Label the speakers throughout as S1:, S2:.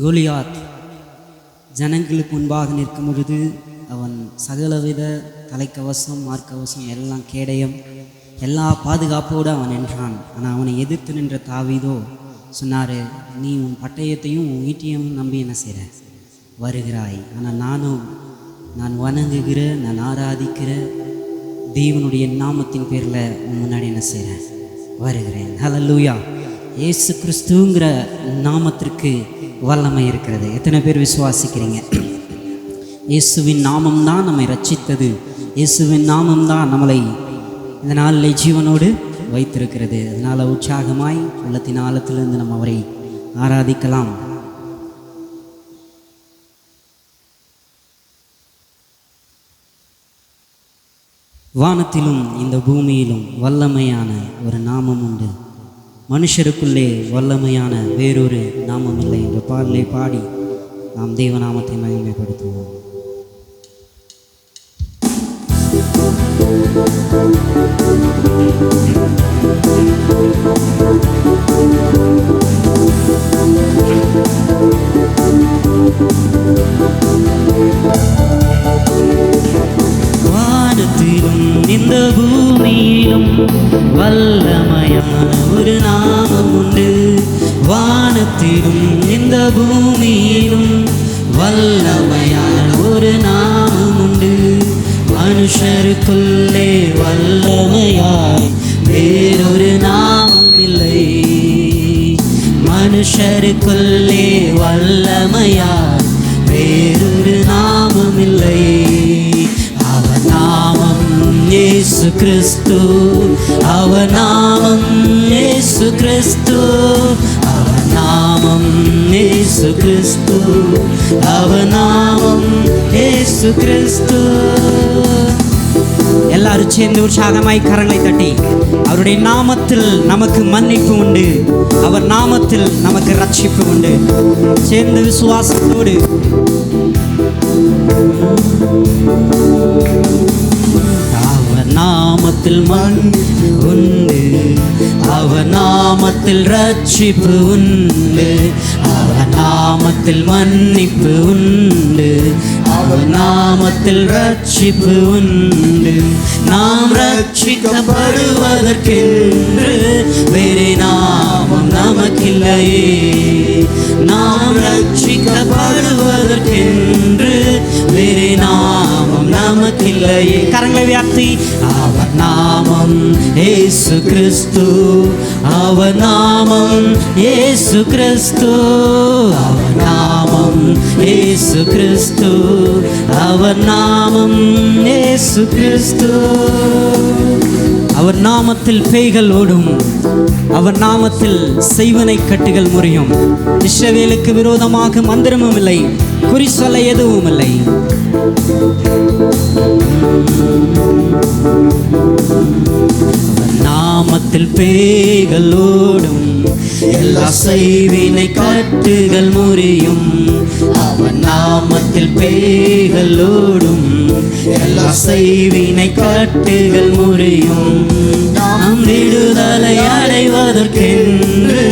S1: கோலியாத் ஜனங்களுக்கு முன்பாக நிற்கும் பொழுது அவன் சகலவித தலைக்கவசம் மார்க்கவசம் எல்லாம் கேடயம் எல்லா பாதுகாப்போடு அவன் நின்றான். ஆனால் அவனை எதிர்த்து நின்ற தாவீதோ சொன்னார், நீ உன் பட்டயத்தையும் உன் ஈட்டியும் நம்பி என்ன செய்கிற வருகிறாய், ஆனால் நான் வணங்குகிற நான் ஆராதிக்கிற தேவனுடைய நாமத்தின் பேரில் உன் முன்னாடி என்ன செய்கிறேன் வருகிறேன். ஹல்லேலூயா. இயேசு கிறிஸ்துங்கிற நாமத்திற்கு வல்லமை இருக்கிறது. எத்தனை பேர் விசுவாசிக்கிறீங்க? இயேசுவின் நாமம்தான் நம்மை ரட்சித்தது. இயேசுவின் நாமம்தான் நம்மளை இந்த நாளில் ஜீவனோடு வைத்திருக்கிறது. அதனால் உற்சாகமாய் உள்ளத்தின் ஆழத்திலிருந்து நம்ம அவரை ஆராதிக்கலாம். வானத்திலும் இந்த பூமியிலும் வல்லமையான ஒரு நாமம் உண்டு, மனுஷருக்குள்ளே வல்லமையான வேறொரு நாமம் இல்லை என்ற பாடலை பாடி நாம் தேவநாமத்தை மகிமைப்படுத்துவோம். வானத்திலும் இந்த பூமியிலும் வல்லமையான ஒரு நாமம் உண்டு, வானத்திலும் இந்த பூமியிலும் வல்லமையான ஒரு நாமம் உண்டு, மனுஷருக்குள்ளே வல்லமையாய் வேறொரு நாமம் இல்லை, மனுஷருக்குள்ளே வல்லமையாய் வேறொரு நாமம் இல்லை. அவர் நாமம் இயேசு கிறிஸ்து, அவர் நாமம் இயேசு கிறிஸ்து, அவர் நாமம் இயேசு கிறிஸ்து, அவர் நாமம் இயேசு கிறிஸ்து. எல்லாரும் சேர்ந்து உற்சாகமாய் கரங்களை தட்டி அவருடைய நாமத்தில் நமக்கு மன்னிப்பு உண்டு, அவர் நாமத்தில் நமக்கு ரட்சிப்பு உண்டு. சேர்ந்து விசுவாசத்தோடு அவர் நாமத்தில் மன்னிப்பு உண்டு, அவர் நாமத்தில் ரட்சிப்பு உண்டு, அவர் நாமத்தில் மன்னிப்பு உண்டு, அவர் நாமத்தில் ரட்சிப்பு உண்டு. நாம் ரட்சிக்கப்படுவதற்கென்று வேறே நாமம் நமக்கில்லையே, நாம் ரட்சிக்கப்படுவதற்கென்று வேறே நாமம் நமக்கில்லையே. கரங்களை உயர்த்தி அவர் நாமம் இயேசு கிறிஸ்து, அவர் நாமம் இயேசு கிறிஸ்து, அவர் நாமம் இயேசு கிறிஸ்து, அவர் நாமம் இயேசு கிறிஸ்து. அவர் நாமத்தில் பேய்கள் ஓடும், அவர் நாமத்தில் செய்வனை கட்டுகள் முறியும், இஸ்ரவேலுக்கு விரோதமாக மந்திரமும் இல்லை, குறி சொல்ல எதுவும் இல்லை. அவர் நாமத்தில் பேய்கள் ஓடும், எல்லா செய்வினை கட்டுகள் முறியும், அவர் நாமத்தில் பேய்கள் ஓடும், எல்லா செய்வினை கட்டுகள் முறியும். நாம் விடுதலை அடைவதற்கென்று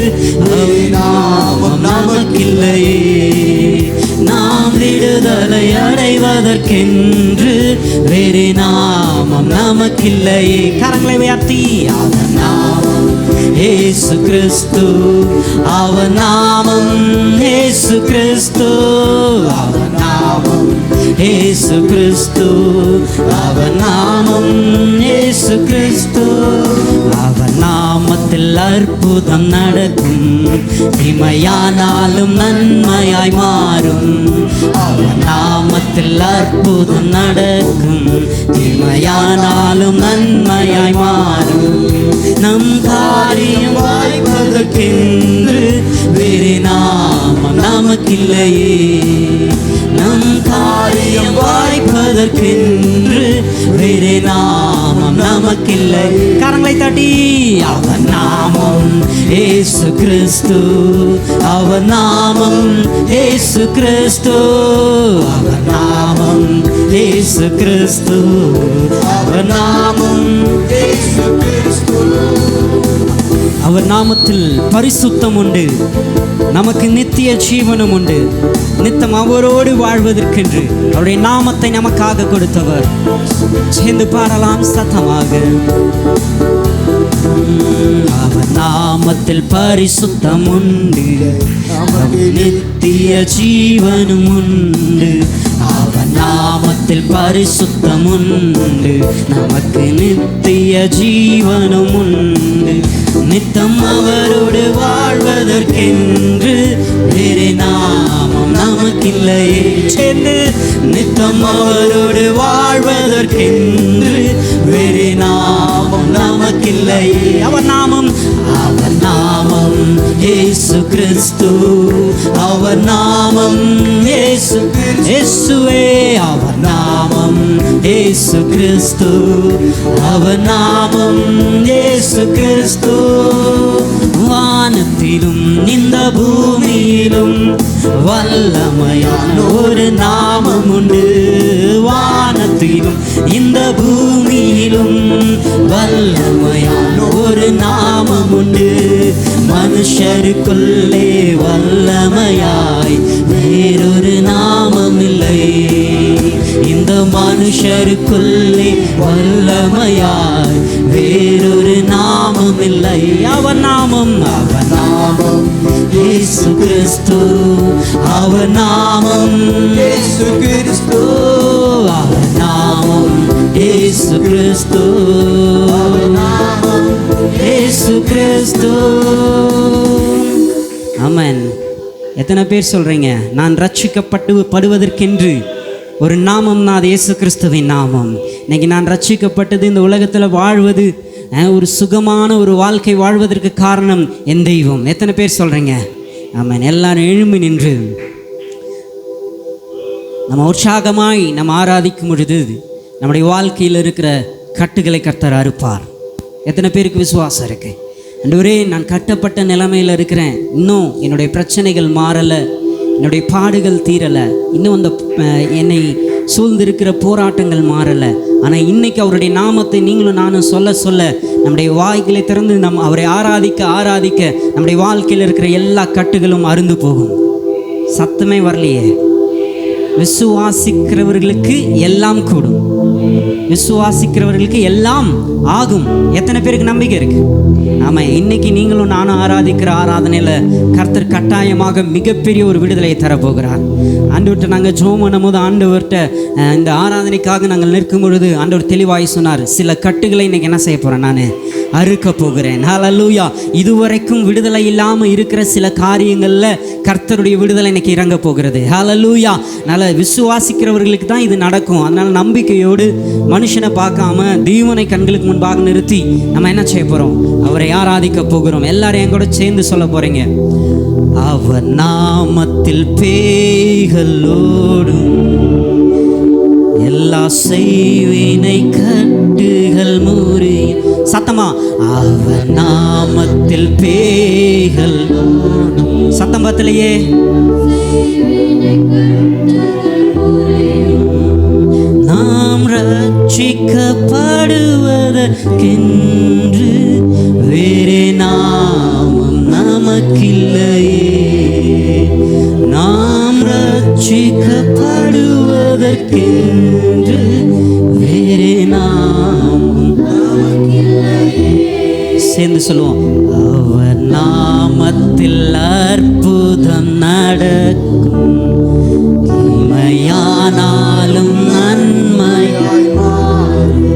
S1: நாமம் நமக்கில்லையே, நாம் விடுதலை அடைவதற்கென்று வேறே நாமம் நமக்கில்லையே. கரங்களை உயர்த்தி அவர் நாமம் இயேசு கிறிஸ்து, அவர் நாமம் இயேசு கிறிஸ்து, அவர் நாமம் இயேசு கிறிஸ்து, அவர் நாமம் இயேசு கிறிஸ்து. அவர் நாமத்தில் அற்புதம் நடக்கும், தீமையானாலும் நன்மையாய் மாறும், அவர் நாமத்தில் அற்புதம் நடக்கும், தீமையானாலும் நன்மையாய் மாறும். நம் காரியம் வாய்ப்பதற்கென்று வேறே நாமம் நமக்கில்லையே, நம் காரியம் வாய்ப்பதற்கென்று வேறே நாமம் நமக்கில்லை. கரங்களை தட்டி அவர் நாமம் இயேசு கிறிஸ்து, அவர் நாமம் இயேசு கிறிஸ்து, அவர் நாமம் இயேசு கிறிஸ்து, அவர் நாமம் இயேசு கிறிஸ்து. அவர் நாமத்தில் பரிசுத்தம் உண்டு, நமக்கு நித்திய ஜீவனும் உண்டு. நித்தம் அவரோடு வாழ்வதற்கென்று அவருடைய நாமத்தை நமக்காக கொடுத்தவர். சேர்ந்து பாடலாம் சத்தமாக. அவர் நாமத்தில் பரிசுத்தம் உண்டு, நித்திய ஜீவனும் உண்டு. அவர் நாமத்தில் பரிசுத்தம் உண்டு, நமக்கு நித்திய ஜீவனும் உண்டு. நித்தம் அவரோடு வாழ்வதற்கென்று வேறு நாமம் நமக்கில்லையே. சேர்ந்து நித்தம் அவரோடு வாழ்வதற்கென்று வேறு நாமம் நமக்கில்லையே. அவர் நாமம் இயேசு கிறிஸ்து. அவர் நாமம் இயேசுவே. அவர் நாமம் இயேசு கிறிஸ்து. அவர் நாமம் இயேசு கிறிஸ்து. வானத்திலும் இந்த பூமியிலும் வல்லமையான ஒரு நாமம் உண்டு. வானத்திலும் இந்த பூமியிலும் வல்லமையான ஒரு நாமம் உண்டு. மனுஷருக்குள்ளே வல்லமையாய் வேறொரு நாமம் இல்லை. இந்த மனுஷருக்குள்ளே வல்லமையாய் வேறொரு நாமம் இல்லை. அவர் நாமம் இயேசு கிறிஸ்து. அவர் நாமம் இயேசு கிறிஸ்து. அவர் நாமம் இயேசு கிறிஸ்து. அவர் நாமம் இயேசு கிறிஸ்து. ஆமென். எத்தனை பேர் சொல்றீங்க, நான் ரட்சிக்கப்படுவதற்கென்று ஒரு நாமம் தான், அது இயேசு கிறிஸ்துவின் நாமம். இன்னைக்கு நான் ரட்சிக்கப்பட்டது, இந்த உலகத்தில் வாழ்வது, ஒரு சுகமான ஒரு வாழ்க்கை வாழ்வதற்கு காரணம் என் தெய்வம். எத்தனை பேர் சொல்கிறீங்க? ஆமாம். எல்லாரும் எழும்பி நின்று நம்ம உற்சாகமாய் நம்ம ஆராதிக்கும் பொழுது நம்முடைய வாழ்க்கையில் இருக்கிற கட்டுகளை கர்த்தர் அறுப்பார். எத்தனை பேருக்கு விசுவாசம் இருக்குது? ஆண்டவரே, நான் கட்டப்பட்ட நிலைமையில் இருக்கிறேன், இன்னும் என்னுடைய பிரச்சனைகள் மாறலை, என்னுடைய பாடுகள் தீரலை, இன்னும் அந்த என்னை சூழ்ந்திருக்கிற போராட்டங்கள் மாறலை. ஆனால் இன்னைக்கு அவருடைய நாமத்தை நீங்களும் நானும் சொல்ல நம்முடைய வாய்களை திறந்து அவரை ஆராதிக்க நம்முடைய வாழ்க்கையில் இருக்கிற எல்லா கட்டுகளும் அருந்து போகும். சத்தமே வரலையே. விசுவாசிக்கிறவர்களுக்கு எல்லாம் கூடும், விசுவாசிக்கிறவர்களுக்கு எல்லாம் ஆகும். எத்தனை பேருக்கு நம்பிக்கை இருக்கு? ஆமாம். இன்னைக்கு நீங்களும் நானும் ஆராதிக்கிற ஆராதனையில் கர்த்தர் கட்டாயமாக மிகப்பெரிய ஒரு விடுதலையை தரப்போகிறார். ஆண்டவர்கிட்ட நாங்கள் ஜெபம் பண்ணும்போது, ஆண்டவர்கிட்ட இந்த ஆராதனைக்காக நாங்கள் நிற்கும் பொழுது ஆண்டவர் தெளிவாய் சொன்னார், சில கட்டுகளை இன்னைக்கு என்ன செய்ய போகிறேன், நான் அறுக்க போகிறேன். ஹல்லேலூயா. இதுவரைக்கும் விடுதலை இல்லாமல் இருக்கிற சில காரியங்களில் கர்த்தருடைய விடுதலை இன்னைக்கு இறங்க போகிறது. ஹல்லேலூயா. அதனால் விசுவாசிக்கிறவர்களுக்கு தான் இது நடக்கும். அதனால் நம்பிக்கையோடு மனுஷனை பார்க்காம தெய்வனை கண்களுக்கு முன்பாக நிறுத்தி நம்ம என்ன செய்ய போகிறோம், அவரை ஆராதிக்க போகிறோம். எல்லாரும் என் கூட சேர்ந்து சொல்ல போகிறீங்க. அவர் நாமத்தில் பேய்களோடும் எல்லா செய்வினை கட்டுகள் முறியும். சத்தமா, அவர் நாமத்தில் பேய்கள். சத்தம் பத்தலையே. நாம் ரட்சிக்கப்படுவதற்கென்று வேறே நாமம் நமக்கில்லையே. நாம் ரட்சிக்கப்படுவதற்கென்று வேறே நாமம் நமக்கில்லையே. சேர்ந்து சொல்லுவோம். அவர் நாமத்தில் அற்புதம் நடக்கும், தீமையானாலும் நன்மையாய்.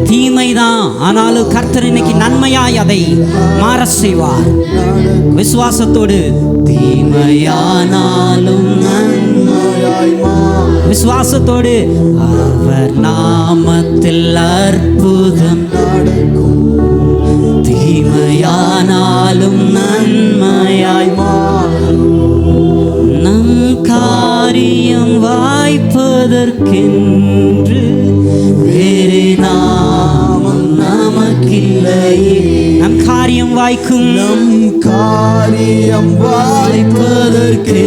S1: தீமைதான் ஆனாலும் கர்த்தர் இன்னைக்கு நன்மையாய் அதை மாற செய்வார். விசுவாசத்தோடு. தீமையானாலும் நன்மையாய் விசுவாசத்தோடு. அவர் நாமத்தில் அற்புதம் நடக்கும், தீமையானாலும் நன்மையாய் மாறும். நம் காரியம் வாய்ப்பதற்கென்று வேறு நாமம் நமக்கில்லையே. நம் காரியம் வாய்க்கும், நம் காரியம் வாய்ப்பதற்கென்று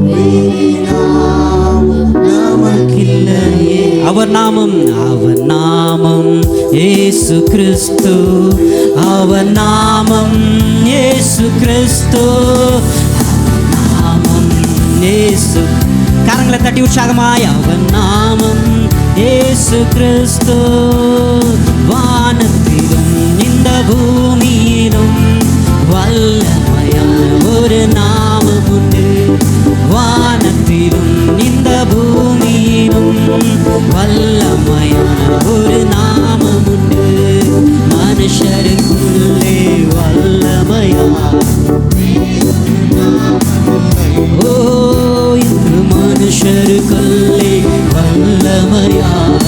S1: வேறு நாமம் நமக்கில்லையே. அவர் நாமம் இயேசு கிறிஸ்து, அவர் நாமம் இயேசு கிறிஸ்து, நாமம் இயேசு. கரங்களை தட்டி உற்சாகமாய், அவர் நாமம் இயேசு கிறிஸ்து. வானத்திலும் இந்த பூமியிலும் வல்லமையான ஒரு நாமம் உண்டு. வானத்திலும் இந்த பூமியிலும் வல்லமையான ஒரு நாமம் உண்டு. மனுஷருக்குள்ளே வல்லமையான, ஓ இந்த மனுஷருக்குள்ளே வல்லமையான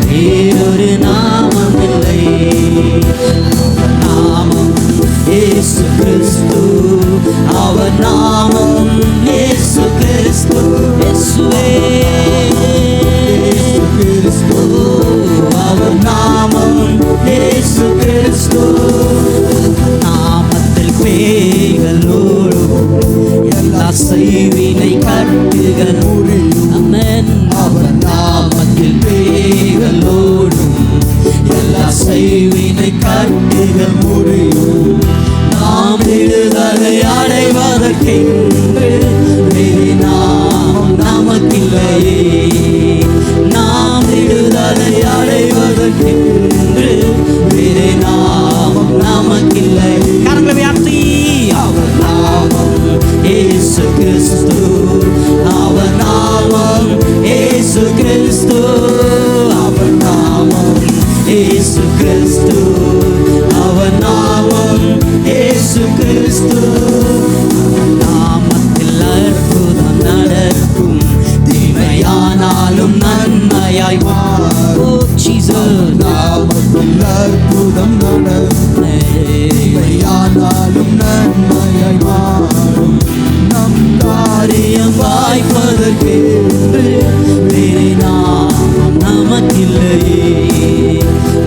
S1: வேறொரு நாமம் இல்லை. நாமம் இயேசு கிறிஸ்து, அவர் நாமம் இயேசு கிறிஸ்து. இயேசுவே கிறிஸ்து, அவர் நாமம் இயேசு கிறிஸ்து. நாமத்தில் பேய்கள் ஓடும், எல்லா செய்வினை கட்டுகள் முடியும். ஆமென். அவர் நாமத்தில் பேய்கள் ஓடும், எல்லா செய்வினை கட்டுகள் முடியும். நாம் விடுதலை அடைவதற்கென்று வேறு நாமம் நமக்கில்லையே. நாம் விடுதலை அடைவதற்கென்று வேறு நாமம் நமக்கில்லை. கரங்களை உயர்த்தி, அவர் நாமம் இயேசு கிறிஸ்து, அவர் நாமம் இயேசு கிறிஸ்து, அவர் நாமம் இயேசு கிறிஸ்து, அவர் நாமம் இயேசு கிறிஸ்து. நாமத்தில் அற்புதம் நடக்கும், தீமையானாலும் நன்மையாய் மாறும். நாமத்தில் அற்புதம் நடக்கும், தீமையானாலும் நன்மையாய் மாறும். நம் காரியம் வாய்ப்பதற்கென்று வேறு நாமம் நமக்கில்லையே.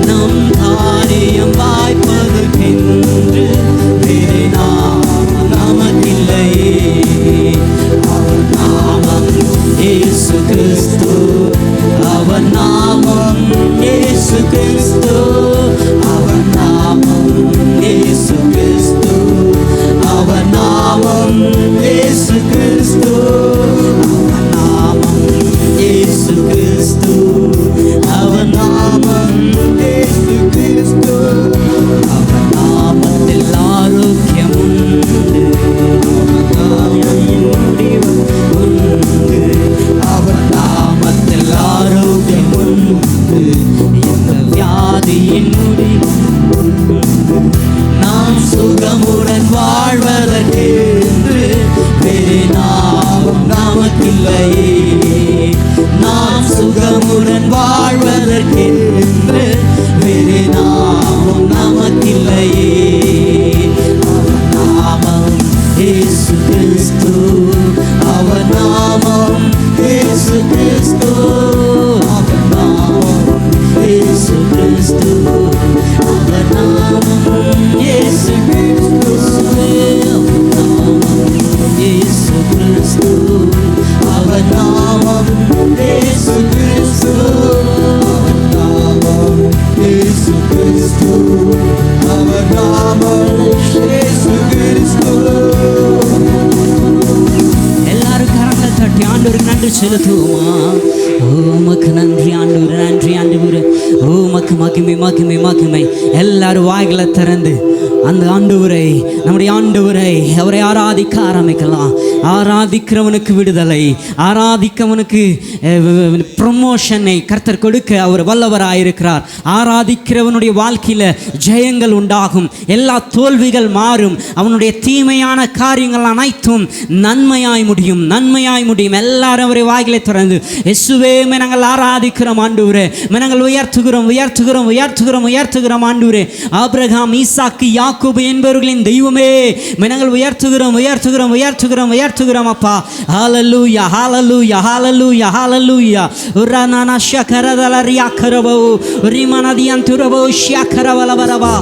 S1: நம் காரியம் வாய்ப்பதற்கென்று வேறு நாமம் நமக்கில்லையே. அவர் நாமம் இயேசு கிறிஸ்து, அவர் நாமம் இயேசு கிறிஸ்து, அவர் நாமம் இயேசு கிறிஸ்து, அவர் நாமம் இயேசு கிறிஸ்து, அவர் நாமம் இயேசு கிறிஸ்து, அவர் நாமம் இயேசு கிறிஸ்து. அவர் நாமத்தில் ஆரோக்கியம் உண்டு, முடிவு உண்டு. அவர் நாமத்தில் ஆரோக்கியம் உண்டு, எந்த வியாதியின் முடிவு உண்டு. நாம் சுகமுடன் வாழ்வதற்கென்று வேறு நாமம் நமக்கில்லையே. நாம் சுகமுடன் வாழ்வதற்கென்று வேறு நாமம் நமக்கில்லையே. அவர் நாமம் இயேசு கிறிஸ்து, அவர் நாமம் இயேசு கிறிஸ்து, அவர் நாமம் இயேசு கிறிஸ்து, அவர் நாமம் இயேசு கிறிஸ்து, அவர் நாமம் இயேசு கிறிஸ்து, அவர் நாமம் இயேசு கிறிஸ்து, அவர் நாமம் இயேசு கிறிஸ்து, அவர் நாமம் இயேசு கிறிஸ்து. எல்லாரும் கரங்களை தட்டி ஆண்டவருக்கு நன்றி செலுத்துவோமா? உமக்கு நன்றி ஆண்டவரே, நன்றி ஆண்டவரே. உமக்கு மகிமை மகிமை மகிமை. எல்லாரும் வாய்களை திறந்து அந்த ஆண்டவரை, நம்முடைய ஆண்டவரை, அவரை ஆராதிக்க ஆரம்பிக்கலாம். ஆராதிக்கிறவனுக்கு விடுதலை, ஆராதிக்கிறவனுக்கு ப்ரமோஷனை கர்த்தர் கொடுக்க அவர் வல்லவராயிருக்கிறார். ஆராதிக்கிறவனுடைய வாழ்க்கையில் ஜெயங்கள் உண்டாகும், எல்லா தோல்விகள் மாறும், அவனுடைய தீமையான காரியங்கள் அனைத்தும் நன்மையாய் முடியும், நன்மையாய் முடியும். எல்லாரும் அவரை வாய்களை திறந்து இயேசுவே நாங்கள் ஆராதிக்கிறோம் ஆண்டவரே, நாங்கள் உயர்த்துகிறோம் உயர்த்துகிறோம் உயர்த்துகிறோம் உயர்த்துகிறோம் ஆண்டவரே. ஆபிரகாம், ஈசாக்கு, யாக்கோபு என்பவர்களின் தெய்வமே நாங்கள் உயர்த்துகிறோம் உயர்த்துகிறோம் உயர்த்துகிறோம் உயர்த்துகிறோம் அப்பா. ஹல்லேலூயா ஹல்லேலூயா ஹல்லேலூயா ஹல்லேலூயா. உரனானா ஷகரதலரியா கரபோ ரிமனதியன் துரபோ ஷக்கரவலபரபா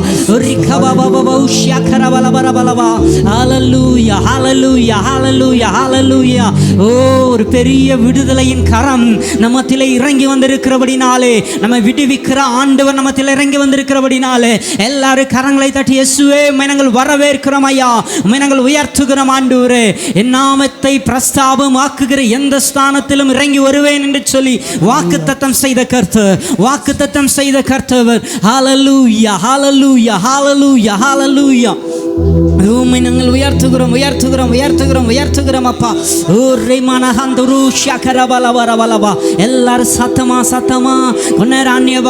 S1: ரிகபபபபோ ஷக்கரவலபரபலபா. ஹல்லேலூயா ஹல்லேலூயா ஹல்லேலூயா ஹல்லேலூயா. ஓ, ஒரு பெரிய விடுதலையின் கரம் நம்மத்திலே இறங்கி வந்திருக்கிறபடினாலே, நம்ம விடுவிக்கிற ஆண்டவர் நம்மத்திலே இறங்கி வந்திருக்கிறபடினாலே எல்லாரும் கரங்களை தட்டி இயேசுவே நாங்கள் வரவேற்கிறோம் ஐயா, நாங்கள் உயர்த்துகிறோம் ஆண்டவரே. என் நாமத்தை பிரஸ்தாபமாக்குகிற எந்த ஸ்தானத்திலும் இறங்கி வருவேன் என்று சொல்லி வாக்குத்தத்தம் செய்த கர்த்தர், வாக்குத்தத்தம் செய்த கர்த்தவர். ஹல்லேலூயா ஹல்லேலூயா ஹல்லேலூயா ஹல்லேலூயா. உம்மை நாங்கள் உயர்த்துகிறோம் உயர்த்துகிறோம் உயர்த்துகிறோம் உயர்த்துகிறோம் அப்பா. ஓ ரிமனஹந்தரு ஷக்கரபலவரபலபா. எல்லாரும் சத்தமா சத்தமா கொஞ்ச அந்நிய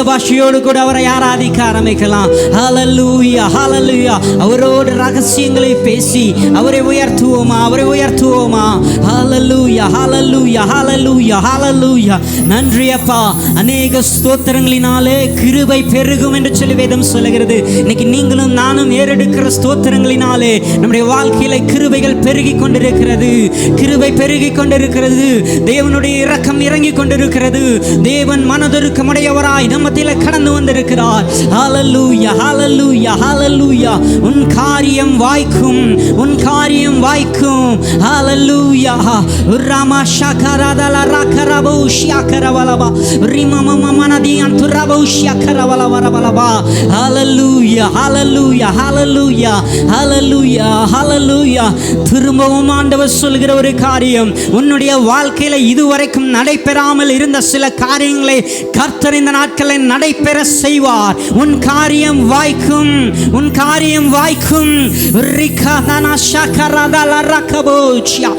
S1: பாஷையோடு கூட அவரை ஆராதிக்க ஆரம்பிக்கலாம். ஹல்லேலூயா ஹல்லேலூயா. அவரோடு ரகசியங்களை பேசி அவரை உயர்த்துவோமா, அவரை உயர்த்துவோமா. ஹல்லேலூயா ஹல்லேலூயா ஹல்லேலூயா ஹல்லேலூயா. நன்றி அப்பா. அநேக ஸ்தோத்திரங்களினாலே கிருபை பெருகும் என்று சொல்லி வேதம் சொல்லுகிறது. இன்னைக்கு நீங்களும் நானும் ஏறெடுக்கிற ஸ்தோத்திரங்களினாலே நம்முடைய வாழ்க்கையில கிருபைகள் பெருகி கொண்டிருக்கிறது, கிருபை பெருகி கொண்டிருக்கிறது. தேவனுடைய இரக்கம் இறங்கி கொண்டிருக்கிறது. தேவன் மனதுருக்கமுடையவராய் நம்மத்தில கடந்து வந்திருக்கிறார். ஹல்லேலூயா ஹல்லேலூயா ஹல்லேலூயா. உன் காரியம் வாய்க்கும், உன் காரியம் வாய்க்கும். ஹல்லேலூயா. ரமா ஷகரதல ரகரபோ ஷியகரவலபா ரிமமமனதியன் துரபோ ஷியகரவலவரபலபா. ஹல்லேலூயா ஹல்லேலூயா ஹல்லேலூயா ஹல்லேலூயா ஹல்லேலூயா. திரும்பவும் ஆண்டவர் சொல்கிற ஒரு காரியம், உன்னுடைய வாழ்க்கையில இதுவரைக்கும் நடைபெறாமல் இருந்த சில காரியங்களை கர்த்தர் இந்த நாட்களில் நடைபெற செய்வார். உன் காரியம் வாய்க்கும், உன் காரியம் வாய்க்கும். ரிகதனா ஷகரதல ரகபோச்சியா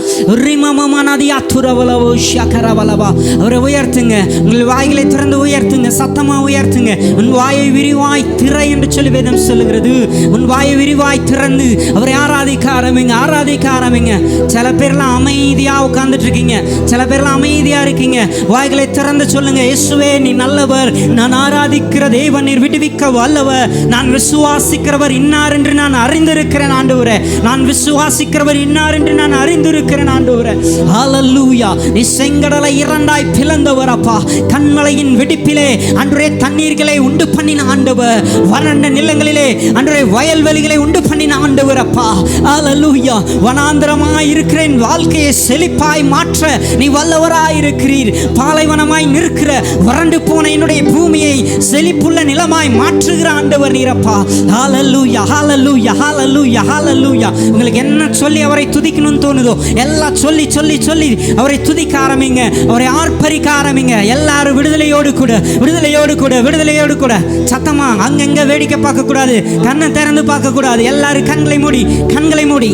S1: ரிமமமனதியா துரவலவோ ஷகரவலபா. அவரை உயர்த்துங்க, உங்கள் வாய்களை திறந்து உயர்த்துங்க, சத்தமா உயர்த்துங்க. உன் வாயை விரிவாய் திற என்று சொல்லி வேதம் சொல்லுகிறது. உன் வாயை விரிவாய் திறந்து அவரை ஆராதிக்க ஆரம்பிங்க, ஆராதிக்க ஆரம்பிங்க. சில பேர்லாம் அமைதியா உட்கார்ந்துட்டு இருக்கீங்க, சில பேர்லாம் அமைதியா இருக்கீங்க. வாய்களை திறந்து சொல்லுங்க, இயேசுவே நீ நல்லவர், நான் ஆராதிக்கிற தேவன் நீர் விடுவிக்க வல்லவர், நான் விசுவாசிக்கிறவர் இன்னார் என்று நான் அறிந்திருக்கிறேன் ஆண்டவரே, நான் விசுவாசிக்கிறவர் இன்னார் என்று நான் அறிந்திருக்கிறேன் ஆண்டவரே. ஹல்லேலூயா. நீ செங்கடலை இரண்டாய் பிளந்தவர் அப்பா. கண்மலையின் வெடிப்பிலே அன்றே தண்ணீர்களை உண்டு பண்ணின ஆண்டவர், வறண்ட நிலங்களிலே அன்றே வயல்வெளிகளை உண்டு பண்ணின ஆண்டவர் அப்பா. ஹல்லேலூயா. வனாந்தரமாய் இருக்கிறேன் வாழ்க்கையை செழிப்பாய் மாற்ற நீ வல்லவராய் இருக்கிறீர். பாலைவனமாய் நிற்கிற வறண்டு போன என்னுடைய பூமியை செழிப்புள்ள நிலமாய் மாற்றுகிற ஆண்டவர் நீரப்பா. ஹல்லேலூயா ஹல்லேலூயா ஹல்லேலூயா ஹல்லேலூயா. உங்களுக்கு என்ன சொல்லி அவரை துதிக்கணும்னு தோணுதோ எல்லாம் சொல்லி சொல்லி சொல்லி அவரை துதிக்க ஆரம்பிங்க, அவரை ஆர்ப்பரிக்க ஆரம்பிங்க. எல்லாரும் விடுதலையோடு கூட விடுதலையோடு கூட விடுதலையோடு கூட சத்தமா அங்கங்க வேடிக்கை பார்க்க கூடாது, கண்ணை திறந்து பார்க்க கூடாது. எல்லாரும் கண்களை மூடி, கண்களை மூடி.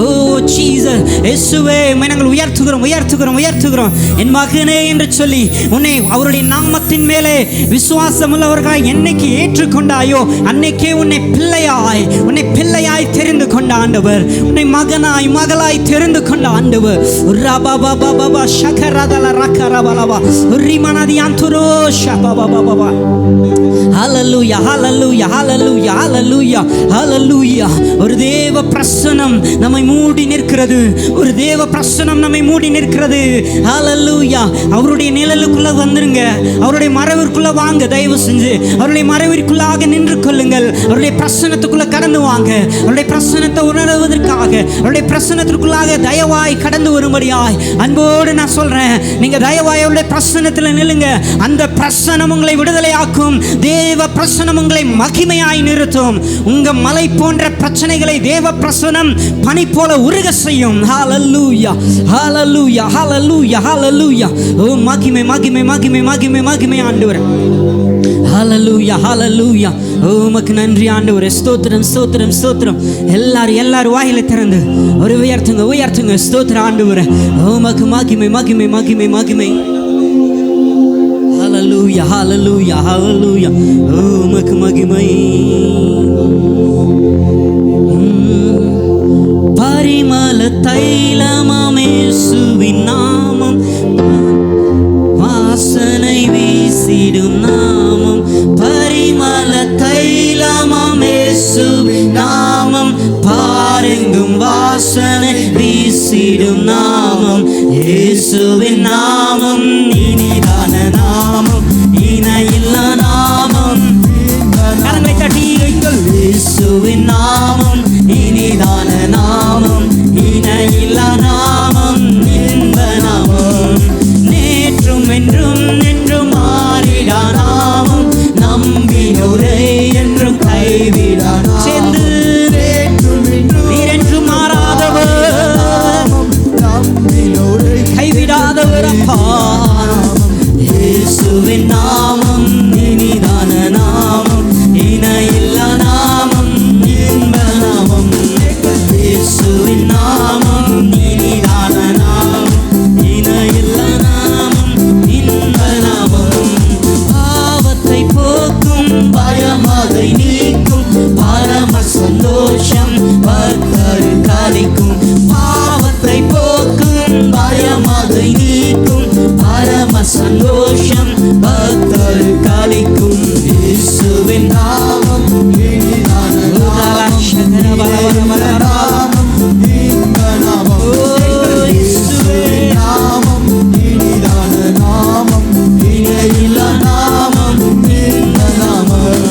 S1: ஓ ஜீசஸ், இயேசுவே நாங்கள் உயர்த்துகிறோம் உயர்த்துகிறோம் உயர்த்துகிறோம். என் மகனே என்று சொல்லி உன்னை அவருடைய நாமத்தின் மேலே விசுவாசம் உள்ளவர்களாய் என்னைக்கு ஏற்றுக்கொண்டாயோ அன்னைக்கே உன்னை பிள்ளையாய் தெரிந்து கொண்ட ஆண்டவர், உன்னை மகனாய் மகளாய் தெரிந்து கொண்ட ஆண்டவர். ரபபபபப ஷகரதல ரகரபலபா ரிமனதியந்துரோ ஷபபபபபா. ஹல்லேலூயா ஹல்லேலூயா ஹல்லேலூயா ஹல்லேலூயா ஹல்லேலூயா. ஒரு தேவ பிரசன்னம் நம்மை மூடி நிற்கிறது, ஒரு தேவ பிரசன்னம் நம்மை மூடி நிற்கிறது. ஹல்லேலூயா. அவருடைய நிழலுக்குள்ள வந்துருங்க, அவருடைய மறைவிற்குள்ள வாங்க, தயவு செஞ்சு அவருடைய மறைவிற்குள்ளாக நின்று கொள்ளுங்கள். அவருடைய பிரசன்னத்துக்குள்ள கடந்து வாங்க, அவருடைய பிரசன்னத்தை உணர்வதற்காக அவருடைய பிரசன்னத்திற்குள்ளாக தயவாய் கடந்து வரும்படியாய் அன்போடு நான் சொல்றேன். நீங்க தயவாய் அவருடைய பிரசன்னத்தில் நில்லுங்க. அந்த பிரசன்னம் உங்களை விடுதலையாக்கும், தேவ பிரசன்னம் உங்களை மகிமையாய் நிறுத்தும். உங்க மலை போன்ற பிரச்சனைகளை தேவ பிரசன்னம் பனி போல உருக செய்யும். ஹல்லேலூயா ஹல்லேலூயா ஹல்லேலூயா ஹல்லேலூயா. ஓ மகிமை மகிமை மகிமை மகிமை மகிமை ஆண்டவரே. ஹல்லேலூயா ஹல்லேலூயா. ஓ உமக்கு நன்றி ஆண்டவரே. ஸ்தோத்திரம் ஸ்தோத்திரம் ஸ்தோத்திரம். எல்லாரும் வாயிலை திறந்து ஒரு உயர்த்துங்க உயர்த்துங்க. ஸ்தோத்திரம் ஆண்டவரே. ஓ உமக்கு மகிமை மகிமை மகிமை மகிமை. ஹல்லேலூயா ஹல்லேலூயா ஹல்லேலூயா. ஓ உமக்கு மகிமை. பரிமள தைலமாம் இயேசுவின் நாமம், வாசனை வீசிடும் நாமம். பரிமள தைலம் துதித்திடும் நாமம் இயேசுவின் நாமம் இனிதான நாமம் இணையில்லா நாமம். கரங்களை தட்டி இயேசுவின் நாமம் இனிதான நாமம் இணையில்லா நாமம் இன்ப நாமம். நேற்றும் என்றும் என்றும் மாறிடா நாமம் நம்பினோரை என்றும் கைவிடா. சேர்ந்து நீரென்றும் மாறாதவர் கைவிடாதவர் அப்பா. இயேசுவின் நாமம் இனிதான நாமம் இணையில்லா நாமம் இன்ப நாமம். இயேசுவின் நாமம் இனிதான நாமம் இணையில்லா நாமம் இன்ப நாமம். பாவத்தை போக்கும் பயமாதை நீக்கும் பரம சந்தோஷம் பக்தரு காலிக்கும். பாவத்தை போக்கும் பயமாதை நீக்கும் பரம சந்தோஷம் பக்தரு காலிக்கும். இயேசுவின் நாமம் இனிதான நாமம் இன்ப நாமம். இயேசுவின் நாமம் இனிதான நாமம் இணையில்லா நாமம் இன்ப நாமம்.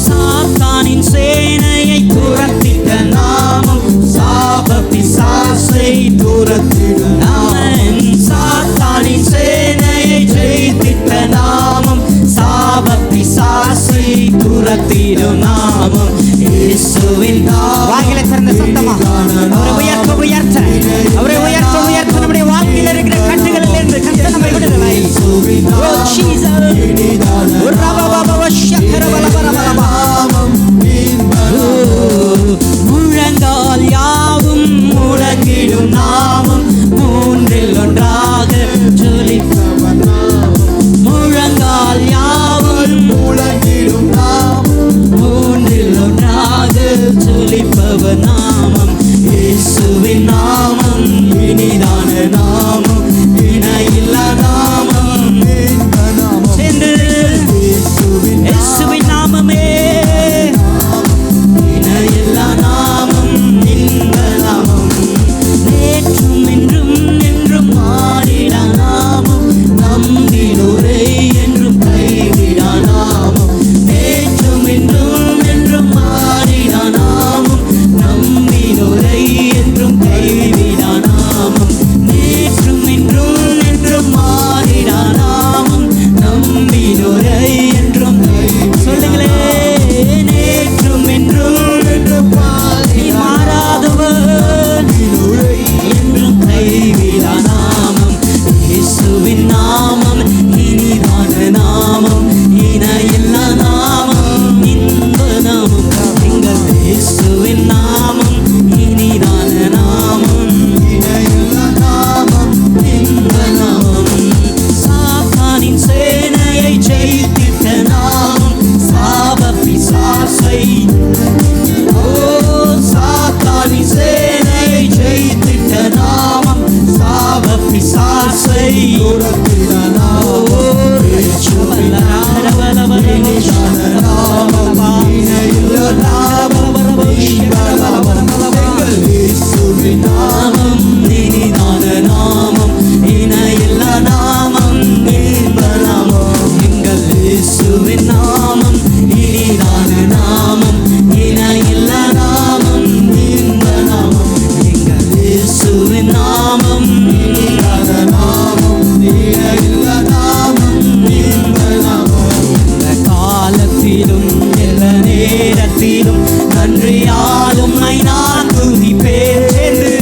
S1: சாத்தானின் சேனையை துரத்திட்ட நாமம் சாப பிசாசை துரத்திடும் நாமம். சாத்தானின் சேனையை ஜெயித்திட்ட நாமம் சாப பிசாசை துரத்திடும் நாமம் இயேசுவின் நாமம். வாயில திறந்த சத்தமா அவரை உயர்த்த உயர்த்த அவரை உயர்த்த உயர்த்த நம்முடைய வாழ்க்கையில் இருக்கிற கட்டுகளில் இருந்து கர்த்தர் நம்மை விடுதலை. முழங்கால் யாவும் முழங்கிடும் நாமம் மூன்றில் ஒன்றாக ஜொலிப்பவர் நாமம். முழங்கால் யாவும் முழங்கிடும் நாமம் மூன்றில் ஒன்றாக ஜொலிப்பவர் நாமம் இயேசுவின் நாமம் இனிதான நாமம் இணையில்லா நாமம் இன்ப நாமம். சேர்ந்து இயேசுவின் நாமமே இணையில்லா நாமம் இன்ப நாமம். நேற்றும் என்றும் என்றும் மாறிடா நாமம் நம்பினோரை என்றும் கைவிடா நாமம். நேற்றும் என்றும் என்றும் மாறிடா நாமம் நம்பினோரை என்றும் கைவிடா நாமம். நேற்றும் என்றும் என்றும் மாறிடா நாமம் நம்பினோரை என்றும் சொல்லுங்களே. நேற்றும் என்றும் என்றும் மாறாதவர் என்றும் கைவிடா நாமம் இயேசுவின் நாமம் இனிதான நாமம் இணையில்லா நாமம் இன்ப நாமம். எங்கள் இயேசுவின் நாமம் இனிதான நாமம் இணையில்லா நாமம் இன்ப நாமம். சாத்தானின் சேனையை ஜெயித்திட்ட நாமம் சாப பிசாசை. சாத்தானின் சேனையை ஜெயித்திட்ட நாமம் சாப பிசாசை துரத்திட நாமம் இயேசுவின் நாமம் இனிதான நாமம் இணையில்லா நாமம் இன்ப நாமம். இயேசுவின் நாமம் இனிதான நாமம் இணையில்லா நாமம் இன்ப நாமம். எங்கள் இயேசுவின் நாமம் இனிதான நாமம் இணையில்லா நாமம் இன்ப நாமம். எங்கள் இயேசுவின் நாமம் இனிதான நாமம் இணையில்லா நாமம் இன்ப நாமம். எல்லா காலத்திலும் எல்லா நேரத்திலும் நன்றியால் உம்மை நான் துதிப்பேன். சேர்ந்து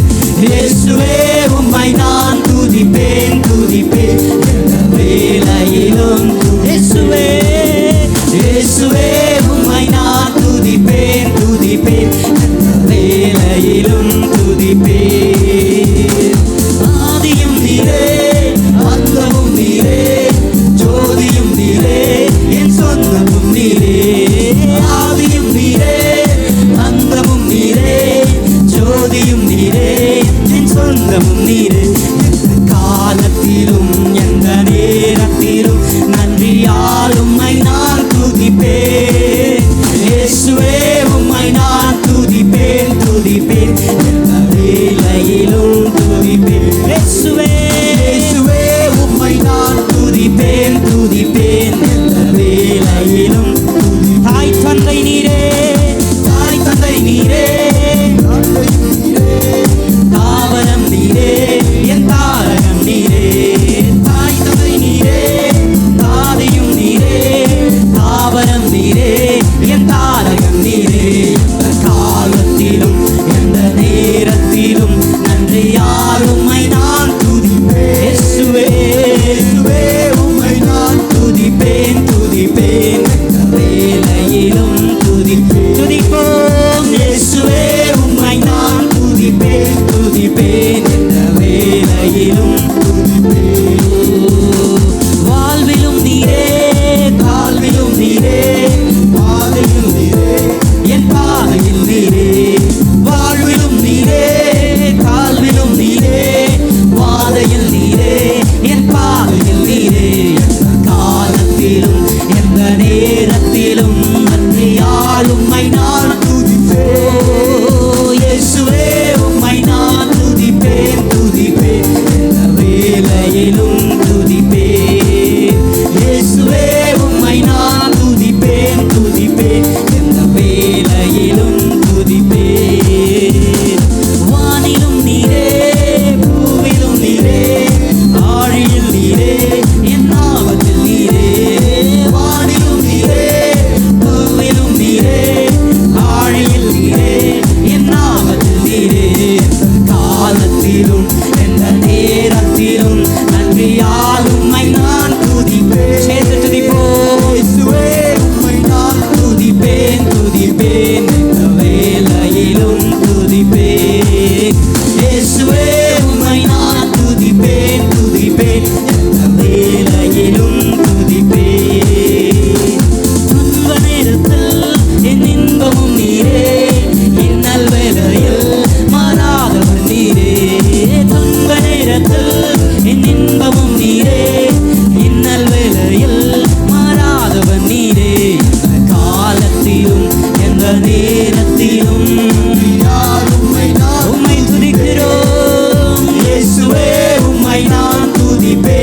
S1: இயேசுவே உம்மை நான் துதிப்பேன் துதிப்பேன் எல்லா வேளையிலும். இயேசுவே இயேசுவே உம்மை நான் துதிப்பேன் துதிப்பேன் எல்லா வேளையிலும் துதிப்பேன். ஆதியும் நீரே அந்தமும் நீரே ஜோதியும் நீரே என் சொந்தமும் நீரே. ஆதியும் நீரே அந்தமும் நீரே ஜோதியும் நீரே என் சொந்தமும் நீரே. வேளையிலும் வாழ்விலும் நீரே, தாழ்விலும் நீரே, பாதையில் நீரே, என் பாதையில் நீரே, வாழ்விலும் நீரே, தாழ்விலும் நீரே, பாதையில் நீரே, என் பாதையில் நீரே, காலத்திலும் எந்த நேரத்திலும் நன்றியால் உம்மை நான் துதிப்பேன். இயேசுவே உம்மை நான் துதிப்பேன், துதிப்பேன், எந்த வேளையிலும் துதிப்பேன். இயேசுவே உம்மை நான் துதிப்பேன், துதிப்பேன், எந்த வேளையிலும் துதிப்பேன். வானிலும் நீரே, பூவிலும் நீரே, ஆழியில் நீரே, என் ஆபத்தில் நீரே. வானிலும் நீரே, பூவிலும் நீரே, ஆழியில் நீரே, என் ஆபத்தில் நீரே. காலத்திலும் எந்த நேரத்திலும் நன்றியால் உம்மை நான் துதிப்பேன். சேர்த்து துதிப்போம். இயேசுவே உம்மை நான் துதிப்பேன், துதிப்பேன், எந்த வேளையிலும் துதிப்பேன். இயேசுவே உம்மை நான் துதிப்பேன், துதிப்பேன், எந்த வேளையிலும் துதிப்பேன். துன்ப நேரத்தில் என் இன்பமும் நீரே, இன்னல் வேளையில் மாறாதவர் நீரே. துன்ப நேரத்தில் என் இன்பமும் நீரே, இன்னல் வேளையில் மாறாதவர் நீரே. காலத்திலும் எந்த நேரத்திலும் உம்மை துதிக்கிறோம். இயேசுவே உம்மை நான் துதிப்பேன்.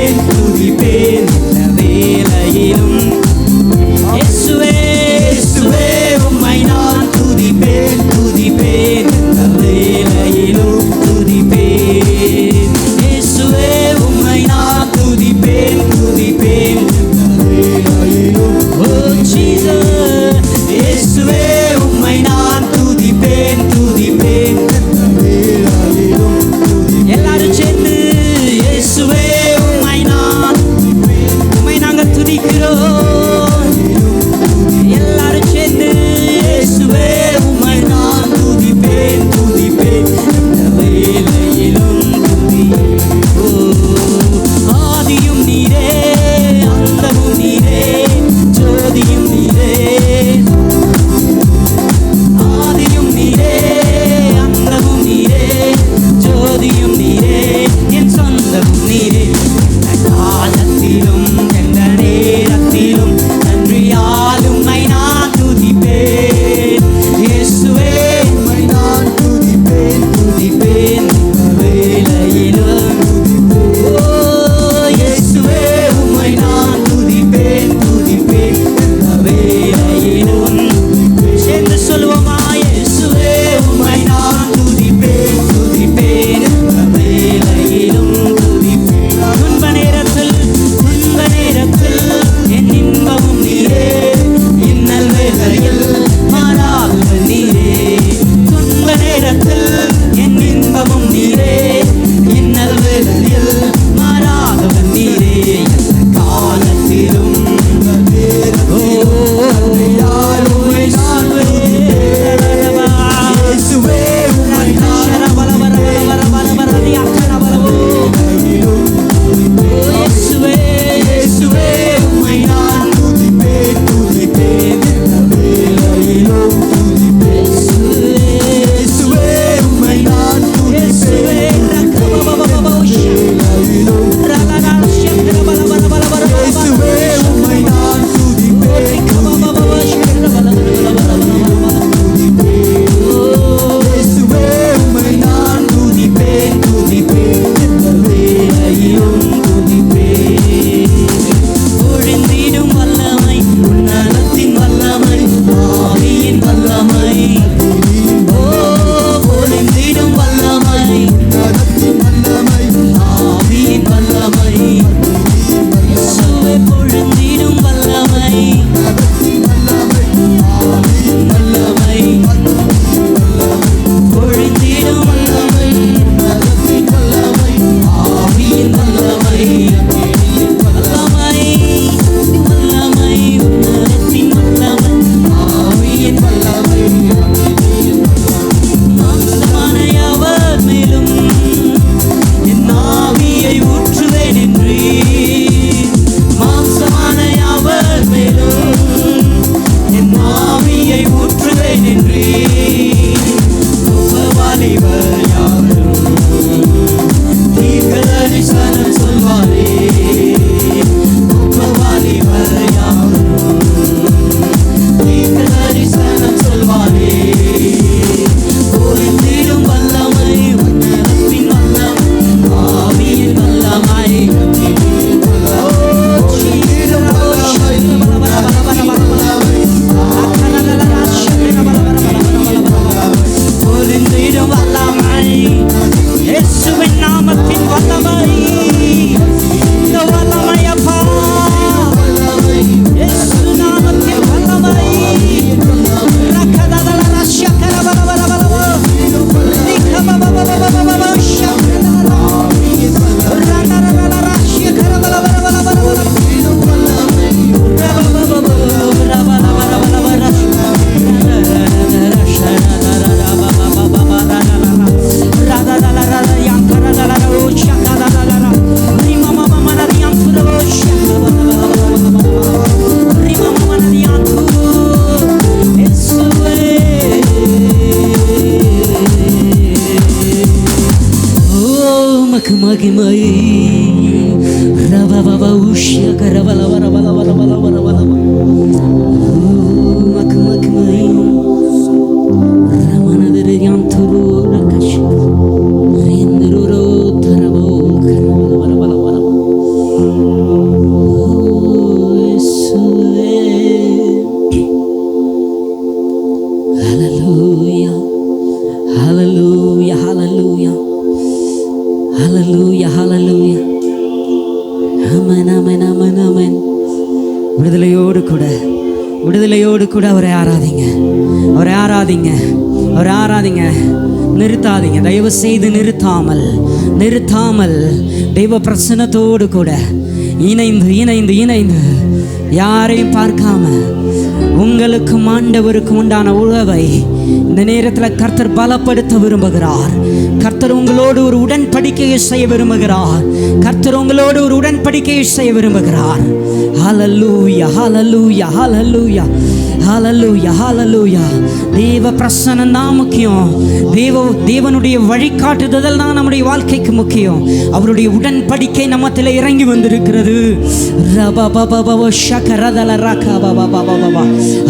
S2: தரிசனம் சொல்வாரே, குப்பவாளி வரையாவரும் தீர்க்க தரிசனம் சொல்வாரே. ஒளிந்திடும் வல்லமை உன்னதத்தின் வல்லமை, ஆவியின் வல்லமை, ஒளிந்திடும் வல்லமை ஒளிந்திடும் வல்லமை, இயேசுவின் நாமத்தின் வல்லமை, இந்த வல்லமை அப்பா, இயேசு நாமத்தின் வல்லமை. மகிமை ரவவவ உஷ்ய கரவல வரவல வரவல வரவல மகிமை ரமனதரி யாந்துரு ரகஷ ரேந்திரோ தரவோ கரவல வரவல வரவல இயேசுவே. ஹalleluya ஹalleluya ஹalleluya ஹalleluya ஹalleluya. ஆமென் ஆமென் ஆமென் ஆமென். விடுதலையோடு கூட அவரை ஆராதிங்க, அவரை ஆராதிங்க, அவரை ஆராதிங்க. நிறுத்தாதீங்க, தயவு செய்து நிறுத்தாமல் தெய்வ பிரசன்னத்தோடு கூட இணைந்து யாரையும் பார்க்காம உங்களுக்கும் ஆண்டவருக்கும் உண்டான உறவை இந்த நேரத்தில் கர்த்தர் பலப்படுத்த விரும்புகிறார். கர்த்தர் உங்களோடு ஒரு உடன்படிக்கையை செய்ய விரும்புகிறார். ஹalleluya ஹalleluya ஹalleluya ஹalleluya ஹalleluya. தேவ பிரசன்னம் தான் முக்கியம். தேவனுடைய வழிகாட்டுதல் தான் நம்முடைய வாழ்க்கைக்கு முக்கியம். அவருடைய உடன்படிக்கை நம்மத்தில் இறங்கி வந்திருக்கிறது.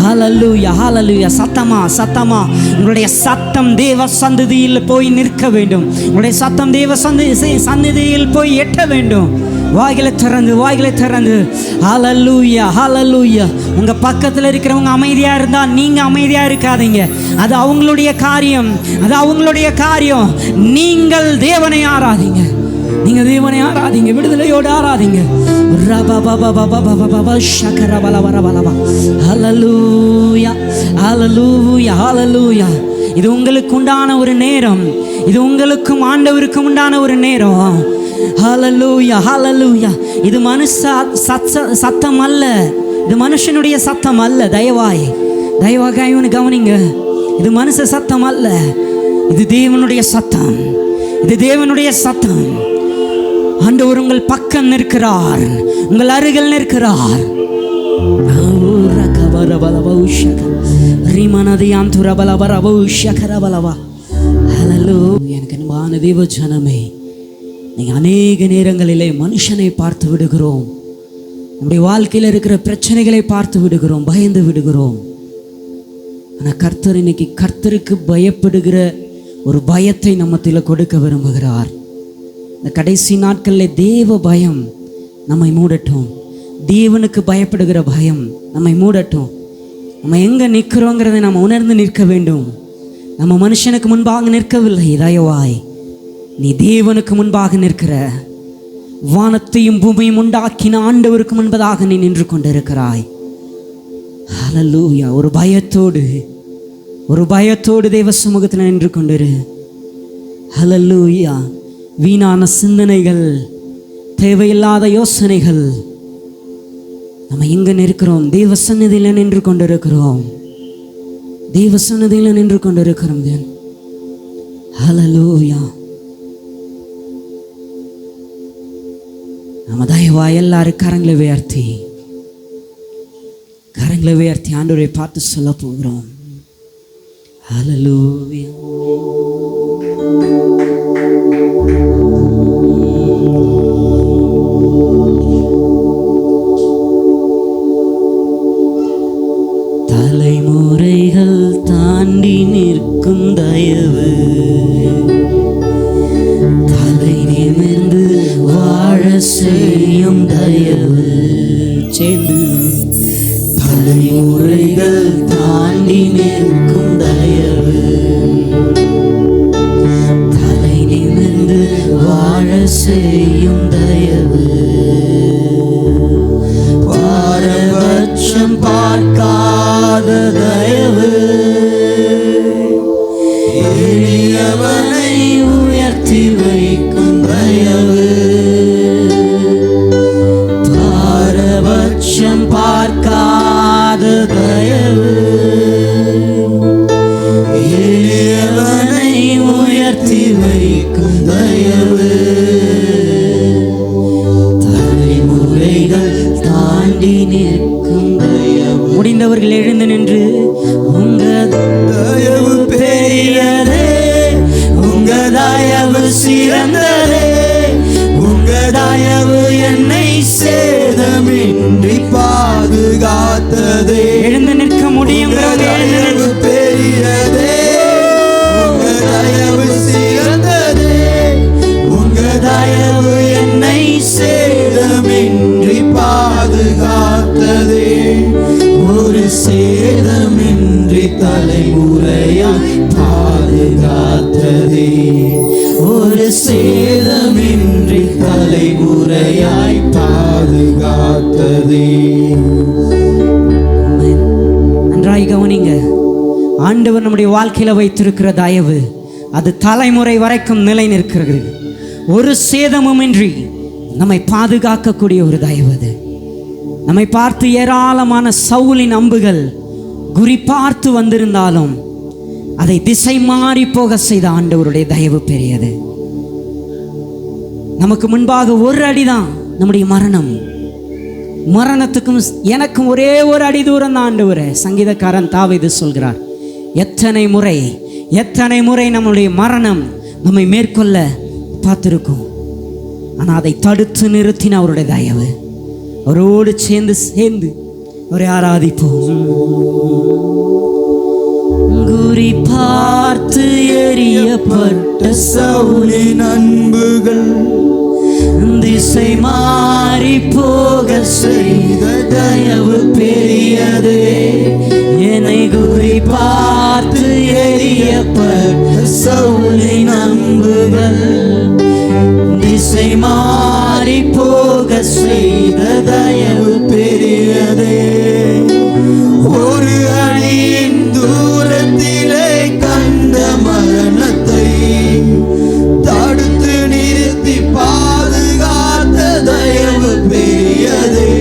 S2: ஹalleluya ஹalleluya. சத்தமா உங்களுடைய சத்தம் தேவ சந்நிதியில் போய் நிற்க வேண்டும். உங்களுடைய சத்தம் தேவ சந்நிதியில் போய் எட்ட வேண்டும். வாய்களை திறந்து ஹalleluya ஹalleluya. உங்க பக்கத்தில் இருக்கிறவங்க அமைதியா இருந்தா நீங்க அமைதியா இருக்காதீங்க. அது அவங்களுடைய காரியம். நீங்கள் தேவனை ஆராதிங்க, விடுதலையோடு ஆராதிங்க. ஹalleluya ஹalleluya ஹalleluya. இது உங்களுக்கு உண்டான ஒரு நேரம். இது உங்களுக்கும் ஆண்டவருக்கும் உண்டான ஒரு நேரம். ஹalleluya ஹalleluya. இது மனுஷ சத்தம் அல்ல, இது மனுஷனுடைய சத்தம் அல்ல. தயவாக இவனை கவனிங்க. இது மனுஷ சத்தம் அல்ல, இது தேவனுடைய சத்தம். ஆண்டவர் உங்கள் பக்கம் நிற்கிறார், உங்கள் அருகில் நிற்கிறார். எனக்கு அன்பான தேவ ஜனமே, நீங்கள் அநேக நேரங்களிலே மனுஷனை பார்த்து விடுகிறோம். நம்முடைய வாழ்க்கையில் இருக்கிற பிரச்சனைகளை பார்த்து விடுகிறோம், பயந்து விடுகிறோம். ஆனால் கர்த்தர் இன்னைக்கு கர்த்தருக்கு பயப்படுகிற ஒரு பயத்தை நம்மத்தில் கொடுக்க விரும்புகிறார். இந்த கடைசி நாட்களில் தேவ பயம் நம்மை மூடட்டும். தேவனுக்கு பயப்படுகிற பயம் நம்மை மூடட்டும். நம்ம எங்கே நிற்கிறோங்கிறதை நம்ம உணர்ந்து நிற்க வேண்டும். நம்ம மனுஷனுக்கு முன்பாக நிற்கவில்லை. தயவாய் நீ தேவனுக்கு முன்பாக நிற்கிற, வானத்தையும் பூமியும் உண்டாக்கின ஆண்டவருக்கு முன்பதாக நீ நின்று கொண்டிருக்கிறாய். ஹalleluya. ஒரு பயத்தோடு தேவ சமூகத்தில் நின்று கொண்டிரு. ஹalleluya. வீணான சிந்தனைகள், தேவையில்லாத யோசனைகள், நம்ம எங்கே நிற்கிறோம்? தேவ சந்நிதியில் நின்று கொண்டிருக்கிறோம். ஹalleluya. நம்ம தயவா எல்லாரும் கரங்களை உயர்த்தி ஆண்டவரை பார்த்து சொல்ல போகிறோம். ஹalleluya. தாண்டி நிற்கும் தயவு, தலை நிமிர்ந்து வாழ செய்யும் தயவு, சேர்ந்து தலைமுறைகள் தாண்டி நிற்கும் தயவு, தலை நிமிர்ந்து வாழ செய்யும் தயவு, பாரபட்சம் பார்க்காத தயவு, எளியவனை உயர்த்தி வைக்கும் தயவு, பாரபட்சம் பார்க்காத தயவு, எளியவனை உயர்த்தி வைக்கும் தயவு, தலைமுறைகள் தாண்டி நிற்கும் தயவு. முடிந்தவர்கள் எழுந்து நின்று உங்க தயவு பெரியதே, உங்க தயவு சிறந்ததே, உங்க தயவு என்னை சேதமின்றி பாதுகாத்ததே. எழுந்து நிற்க முடியும். தயவு பெரியதே, உங்க தயவு சிறந்ததே, உங்க தயவு என்னை சேதமின்றி பாதுகாத்ததே. ஒரு சேதமின்றி தலைமுறையாய் பாதுகாத்ததே, ஒரு சேதமின்றி தலைமுறையாய் பாதுகாத்ததே. நன்றாய் கவனிங்க. ஆண்டவர் நம்முடைய வாழ்க்கையில வைத்திருக்கிற தயவு அது தலைமுறை வரைக்கும் நிலை நிற்கிறது. ஒரு சேதமுமின்றி நம்மை பாதுகாக்கக்கூடிய ஒரு தயவு அது. நம்மை பார்த்து ஏராளமான சவுலின் அம்புகள் குறி பார்த்து வந்திருந்தாலும் அதை திசை மாறி போக செய்த ஆண்டவருடைய தயவு பெரியது. நமக்கு முன்பாக ஒரு அடிதான் நம்முடைய மரணம். மரணத்துக்கும் எனக்கும் ஒரே ஒரு அடி தூரம் தான் ஆண்டவரே. சங்கீதக்காரன் தாவீது சொல்கிறார், எத்தனை முறை நம்முடைய மரணம் நம்மை மேற்கொள்ள பார்த்திருக்கும். ஆனால் அதை தடுத்து நிறுத்தின அவருடைய தயவு. அவரோடு சேர்ந்து அவரை ஆராதிப்போம். குறி பார்த்து எரியப்பட்ட சவுலின் அன்புகள் திசை மாறி போக செய்த தயவு பெரியது. என்னை குறி பார்த்து எரியப்பட்ட சவுலின் அன்புகள் திசை மாறி போக செய்த தயவு பெரியதே. ஒரு அடியின் தூரத்திலே கண்ட மரணத்தை தடுத்து நிறுத்தி பாதுகாத்த தயவு பெரியதே.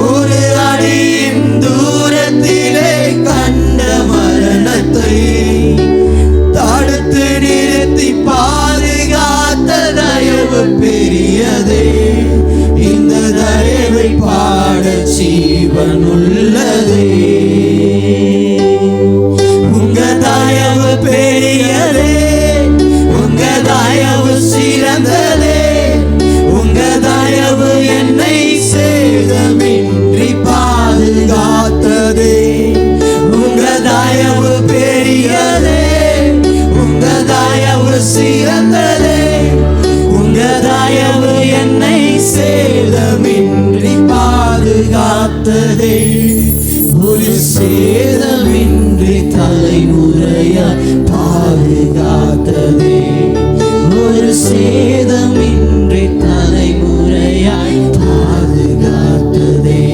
S2: ஒரு அடியின் தூரத்திலே கண்ட மரணத்தை தடுத்து நிறுத்தி பாதுகாத்த தயவு பெரியதே. இந்த தயவை பாட ஜீவன் உள்ளதே. உங்க தயவு பெரியதே, உங்க தயவு சிறந்ததே, உங்க தயவு என்னை சேதமின்றி பாதுகாத்ததே. உங்க தயவு பெரியதே, உங்க தயவு சிறந்ததே, உங்க தயவு என்னை சேதமின்றி பாதுகாத்ததே. ஒரு சேதமின்றி தலைமுறையாய் பாதுகாத்ததே. ஒரு சேதமின்றி தலைமுறையாய் பாதுகாத்ததே.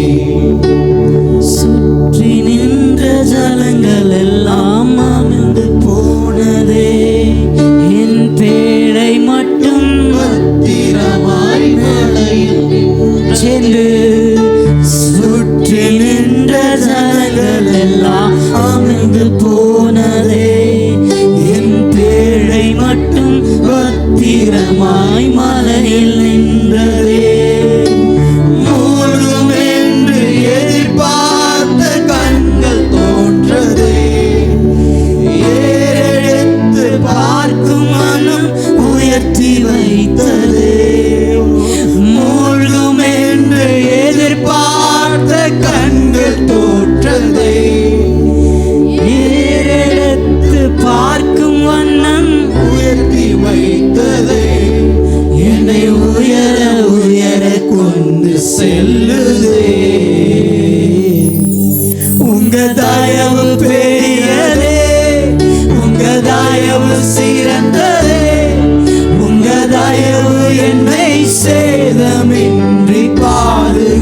S2: சுற்றி நின்ற ஜலங்கள் எல்லாம் அமிழ்ந்து போனதே. என் பேழை மட்டும் பத்திரமாய் மழையில் சென்று சுற்றி நின்ற ஜலங்கள் எல்லாம்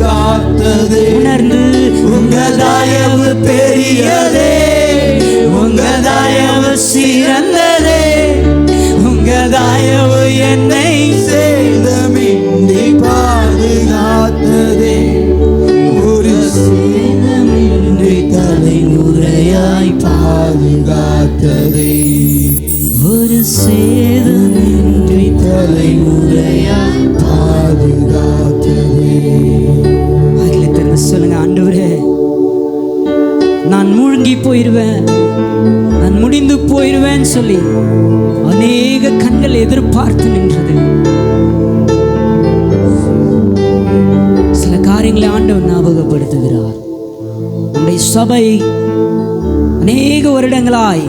S3: காத்ததே.
S2: உணர்ந்து
S3: உங்க தயவு பெரியதே, உங்க தயவு சிறந்ததே, உங்க தயவு என்னை சேதமின்றி பாதுகாத்ததே. ஒரு சேதமின்றி தலைமுறையாய் பாதுகாத்ததே.
S2: ஒரு சேதமின்றி
S3: தலைமுறையாய் பாதுகாத்ததே.
S2: திறந்து சொல்லுங்க, ஆண்டவரே நான் மூழ்கி போயிருவேன், நான் முடிந்து போயிருவேன்னு சொல்லி அநேக கண்கள் எதிர்பார்த்து நின்றது. சில காரியங்களை ஆண்டவர் ஞாபகப்படுத்துகிறார். நம்முடைய சபை அநேக வருடங்களாய்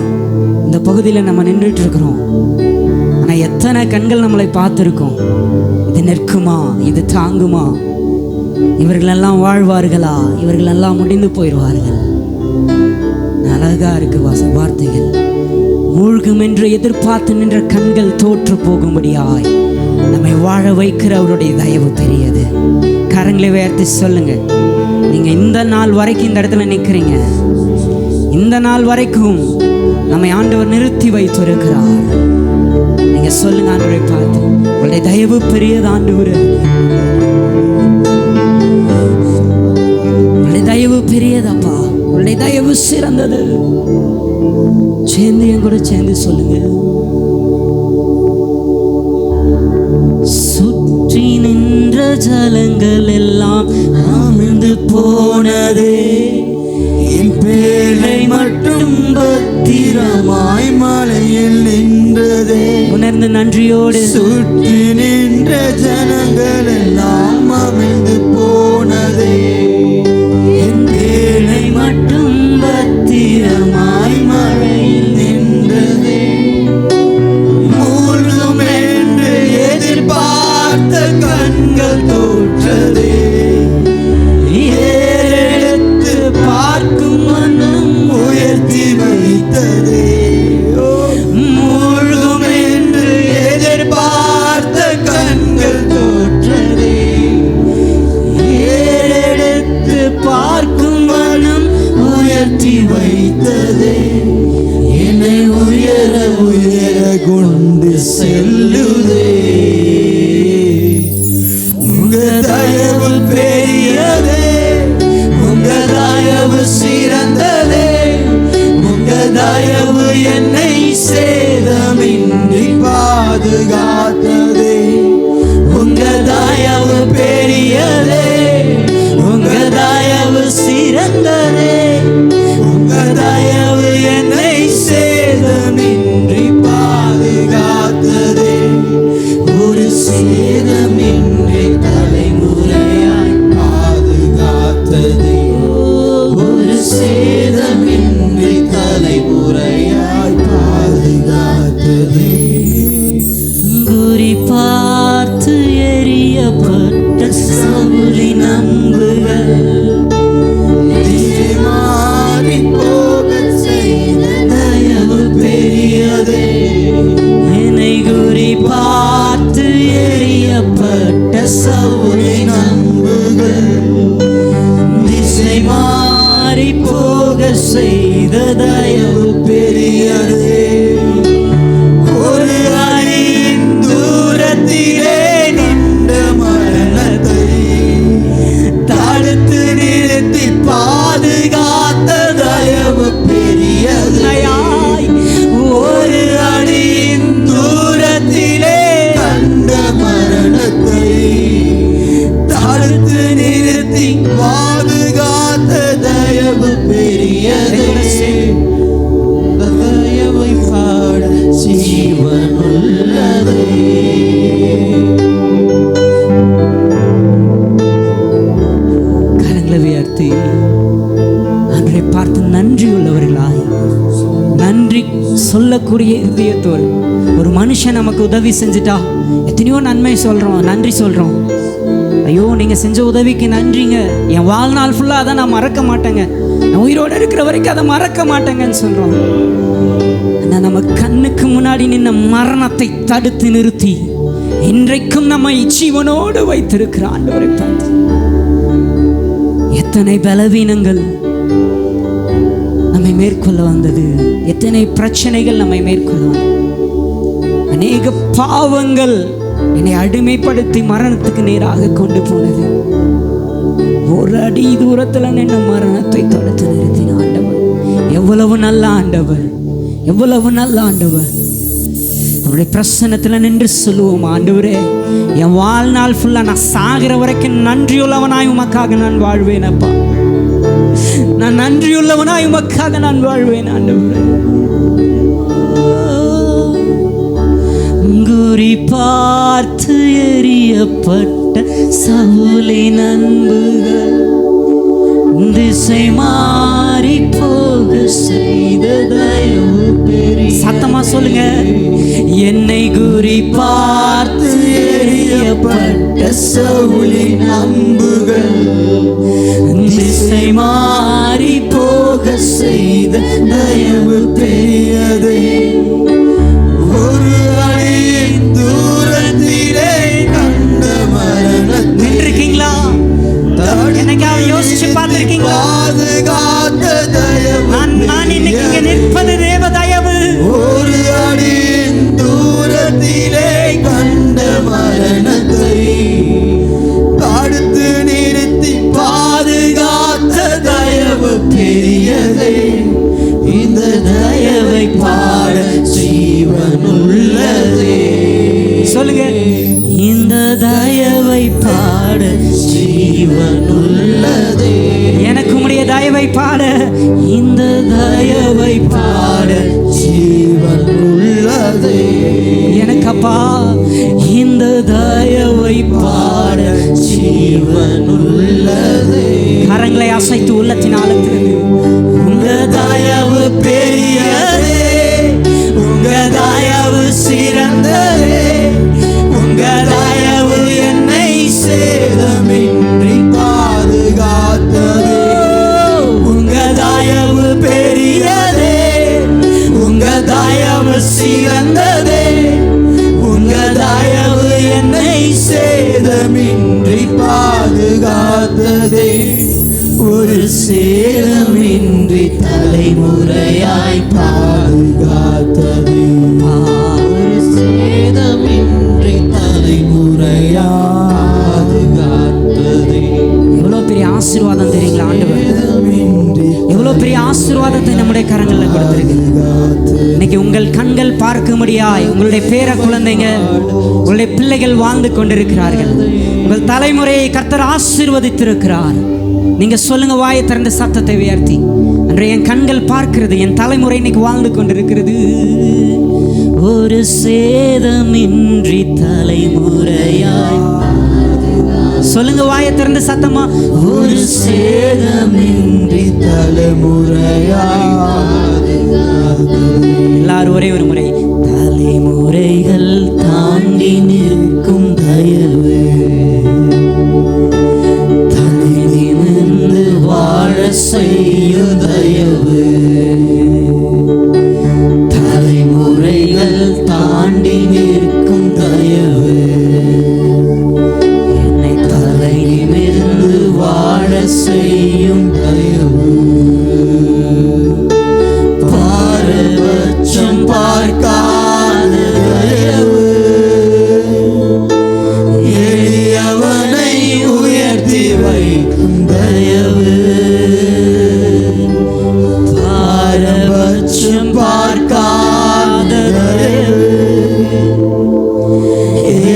S2: இந்த பகுதியில் நம்ம நின்றுட்டு இருக்கிறோம். ஆனால் எத்தனை கண்கள் நம்மளை பார்த்துருக்கோம். இது நிற்குமா, இது தாங்குமா, இவர்களெல்லாம் வாழ்வார்களா, இவர்களெல்லாம் முடிந்து போயிடுவார்கள். அழகா இருக்கு வார்த்தைகள். மூழ்கும் என்று எதிர்பார்த்து நின்ற கண்கள் தோற்று போகும்படியாய் நம்மை வாழ வைக்கிற அவருடைய தயவு பெரியது. கரங்களை உயர்த்தி சொல்லுங்க, நீங்க இந்த நாள் வரைக்கும் இந்த இடத்துல நிற்கிறீங்க. இந்த நாள் வரைக்கும் நம்மை ஆண்டவர் நிறுத்தி வைத்திருக்கிறார். நீங்க சொல்லுங்க, ஆண்டவரை பார்த்து, உங்களுடைய தயவு பெரியது ஆண்டவரே, உங்களுடைய தயவு பெரியதப்பா, உங்களுடைய தயவு சிறந்தது. சேர்ந்து என் கூட சேர்ந்து சொல்லுங்க. சுற்றி நின்ற ஜலங்கள் எல்லாம் அமிழ்ந்து போனதே,
S3: என் பேழை மட்டும் பத்திரமாய் மலையில் நின்றதே.
S2: உணர்ந்து நன்றியோடு
S3: சுற்றி நின்ற ஜனங்கள் எல்லாம் அமிழ்ந்து போனதே, என் பேழை மட்டும் பத்திரமாய் மலையில் நின்றதே. மூழ்கும் என்று எதிர்பார்த்த கண்கள் தோற்றதே, ஏறெடுத்து பார்க்கும் மனம் உயர்த்தி வைத்ததே. மூழ்கும் என்று எதிர்பார்த்த கண்கள் தோற்றதே, ஏறெடுத்து பார்க்கும் மனம் உயர்த்தி வைத்ததே. என்னை உயர உயர கொண்டு செல்லுதே. உங்க தயவு பெரியதே, உங்க தயவு சிறந்ததே, உங்க தயவு என்னை சேதமின்றி பாதுகாத்ததே. உங்க தயவு பெரியதே, உங்க தயவு சிறந்ததே, உங்க தயவு என்னை சேதமின்றி பாதுகாத்ததே. ஒரு சேதமின்றி தலைமுறையாய் பாதுகாத்ததே. ஒரு சேதமின்றி தலைமுறையாய் பாதுகாத்ததே.
S2: குறி பார்த்து எரியப்பட்ட சவுளி நம்புகள்
S3: திசை மாறி போகச் செய்த தயவு பெரியதே.
S2: என்னை குறி பார்த்து எரியப்பட்ட சவுளி
S3: நம்புகள்
S2: திசை மாறி போக செய்த தயவு
S3: பெரியதே. ஒரு அடியின் தூரத்திலே நின்ற மரணத்தை தடுத்து நிறுத்தி பாதுகாத்த தயவு பெரியதே. ஒரு அடியின் தூரத்திலே கண்ட மரணத்தை தடுத்து நிறுத்தி பாதுகாத்த தயவு பெரியதே. தயவை பாட ஜீவன் உள்ளதே.
S2: கரங்களை உயர்த்தி அன்றை பார்த்து நன்றி உள்ளவர்களாய், நன்றி சொல்லக்கூடிய இதயத்தோடு. ஒரு மனுஷன் நமக்கு உதவி செஞ்சுட்டா எத்தனையோ நன்மை சொல்றோம், நன்றி சொல்றோம். ஐயோ நீங்க செஞ்ச உதவிக்கு நன்றிங்க, என் வாழ்நாள் ஃபுல்லா அதை நான் மறக்க மாட்டேங்க, நான் உயிரோடு இருக்கிற வரைக்கும் அதை மறக்க மாட்டேங்கன்னு சொல்றோம். ஆனால் நம்ம கண்ணுக்கு முன்னாடி நின்ன மரணத்தை தடுத்து நிறுத்தி இன்றைக்கும் நம்மை ஜீவனோடு வைத்திருக்கிற ஆண்டவரை பார்த்து எத்தனை பலவீனங்கள் நம்மை மேற்கொள்ள வந்தது, எத்தனை பிரச்சனைகள் நம்மை மேற்கொள்ள வந்தது. அநேக பாவங்கள் என்னை அடிமைப்படுத்தி மரணத்துக்கு நேராக கொண்டு போனது. ஒரு அடி தூரத்தில் நின்று மரணத்தை தடுத்து நிறுத்தின ஆண்டவர். எவ்வளவு நல்ல ஆண்டவர், எவ்வளவு நல்ல ஆண்டவர். அவருடைய பிரசன்னத்தில் நின்று சொல்லுவோம், ஆண்டவரே என் வாழ்நாள் ஃபுல்லா நான் சாகிற வரைக்கும் நன்றியுள்ளவனாய் உமக்காக நான் வாழ்வேன் அப்பா. நான் நன்றியுள்ளவனாய் உமக்காக நான் வாழ்வேன் ஆண்டவரே. குறி பார்த்து எறியப்பட்ட சவுலின் அன்புகள் திசை மாறி போக செய்த தயவு பெரிய. சத்தமா சொல்லுங்க. என்னை குறி பார்த்து எறியப்பட்ட சவுலின் அன்புகள் திசை மாறி போக செய்த தயவு பெரியதே.
S3: ஒரு அடியின் தூரத்திலே கண்ட மரணத்தை
S2: இருக்கீங்களா? என்னைக்காவது யோசிச்சு பார்த்திருக்கீங்களா?
S3: பாதுகாத்த தயவு
S2: நான் இன்னைக்கு இங்க நிற்பது தேவ தயவு.
S3: ஒரு அடியின் தூரத்திலே கண்ட மரணத்தை தடுத்து நிறுத்தி பாதுகாத்த தயவு பெரியதே. இந்த தயவை பாட ஜீவனுள்ளதே.
S2: சொல்லுங்க. இந்த தயவை பாட
S3: ஜீவனுள்ளதே.
S2: எனக்கு உம்முடைய தயவை பாட, இந்த தயவை பாட
S3: ஜீவனுள்ளதே.
S2: எனக்கப்பா இந்த தயவை பாட
S3: ஜீவனுள்ளதே.
S2: கரங்களை அசைத்து உள்ளத்தின் ஆழத்திலிருந்து
S3: உங்க தயவு பெரியதே, உங்க தயவு சிறந்ததே, உங்க தயவு என்னை சேதமின்றி பாதுகாத்ததே. உங்க தயவு பெரியதே, உங்க தயவு சிறந்ததே, உங்க தயவு என்னை சேதமின்றி பாதுகாத்ததே. ஒரு சேதமின்றி தலைமுறையாய் பாதுகாத்ததே. ஒரு சேதமின்றி தலைமுறையாய் பாதுகாத்ததே.
S2: எவ்வளவு பெரிய ஆசீர்வாதம் தெரியுங்களா ஆண்டவர்? எவ்வளவு பெரிய ஆசீர்வாதத்தை நம்முடைய கரங்களில் கொடுத்திருக்கு. இன்னைக்கு உங்கள் கண்கள் பார்க்கும்படியாய் உங்களுடைய பேர குழந்தைங்க, உங்களுடைய பிள்ளைகள் வாழ்ந்து கொண்டிருக்கிறார்கள். உங்கள் தலைமுறையை கர்த்தர் ஆசீர்வதித்திருக்கிறார். நீங்க சொல்லுங்க, வாயை திறந்த சத்தத்தை உயர்த்தி, அன்றைய என் கண்கள் பார்க்கிறது, என் தலைமுறை இன்னைக்கு வாழ்ந்து கொண்டிருக்கிறது. ஒரு சேதமின்றி தலைமுறையாய் சொல்லுங்க, வாயை திறந்த சத்தமா.
S3: ஒரு சேதமின்றி தலைமுறையாய்
S2: எல்லாரும் ஒரே ஒரு முறை.
S3: தலைமுறைகள் தாண்டி நிற்கும் தயவு, தலை நிமிர்ந்து வாழ செய்யும் தயவு, தலைமுறைகள் தாண்டி நிற்கும் தயவு, என்னை தலை நிமிர்ந்து வாழ செய்யும் தயவு, பாரபட்சம் பார்க்காத தயவு, எளியவனை உயர்த்தி வைக்கும் தயவு, பாரபட்சம் பார்க்காத தயவு,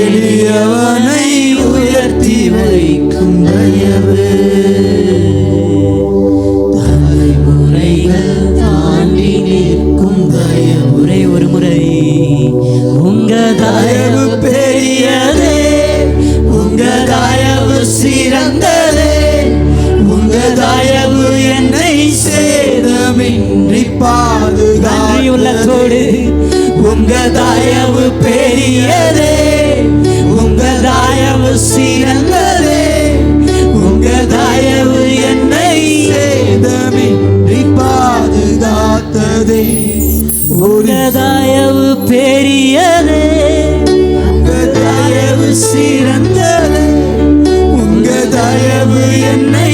S3: எளியவனை உயர்த்தி வைக்கும் தயவு, தலைமுறைகள் தாண்டி நிற்கும் தயவு. ஒரே ஒரு முறை. உங்க தயவு பெரியதே, உங்க தயவு சிறந்ததே, உங்க தயவு என்னை சேதமின்றி பாதுகாத்ததே. உங்க தயவு பெரியதே, உங்க தயவு சிறந்ததே, உங்க தயவு என்னை சேதமின்றி பாதுகாத்ததே. உங்க தயவு பெரியதே, உங்க தயவு சிறந்ததே, உங்க தயவு என்னை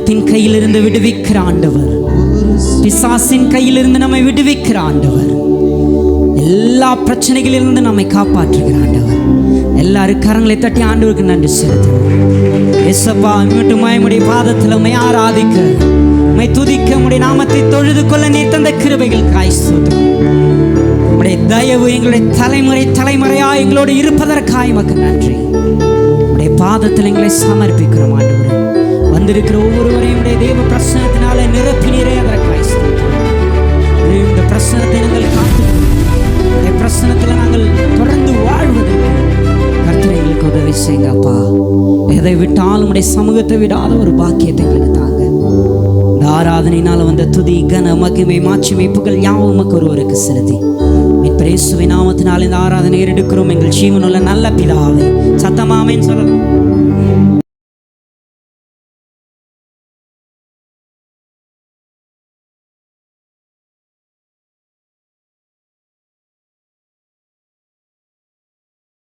S2: மரணத்தின் கையிலிருந்து விடுவிக்கிற ஆண்டவர், பிசாசின் கையிலிருந்து நம்மை விடுவிக்கிற ஆண்டவர், எல்லா பிரச்சனைகளிலிருந்து நம்மை காப்பாற்றுகிற ஆண்டவர். எல்லாரும் கரங்களை தட்டி ஆண்டவருக்கு நன்றி செலுத்துவோம். இயேசப்பா, மீட்டுமாய் உம்முடைய பாதத்தில் உம்மை ஆராதிக்க, உம்மை துதிக்க, உம்முடைய நாமத்தை தொழுது கொள்ள நீர் தந்த கிருபைகளுக்காய் ஸ்தோத்திரம். உம்முடைய தயவு எங்களுடைய தலைமுறையாய் எங்களோடு இருப்பதற்காய் உமக்கு நன்றி. உம்முடைய பாதத்தில் எங்களை சமர்ப்பிக்கிறோம் ஆண்டவரே. வந்திருக்கிற ஒவ்வொருவரையும் உம்முடைய தேவ பிரசன்னத்தினால நிரப்பினீரே, அதற்காய் ஸ்தோத்திரம். இந்த பிரசன்னத்தை நாங்கள் காத்து, இந்த பிரசன்னத்தில் நாங்கள் தொடர்ந்து வாழ்வதற்கு கர்த்தர் எங்களுக்கு உதவி செய்யுங்க அப்பா. எதை விட்டாலும் உடைய சமூகத்தை விடாத ஒரு பாக்கியத்தை எங்களுக்கு தாங்க. இந்த ஆராதனையினால் வந்த துதி, கன, மகிமை, மாட்சிமை, புகழ் யாவும் உமக்கு ஒருவருக்கு செலுத்தி இயேசுவின் நாமத்தினால் இந்த ஆராதனை எடுக்கிறோம் எங்கள் ஜீவனுள்ள நல்ல பிதாவே. சத்தமாமேன்னு சொல்லலாம்.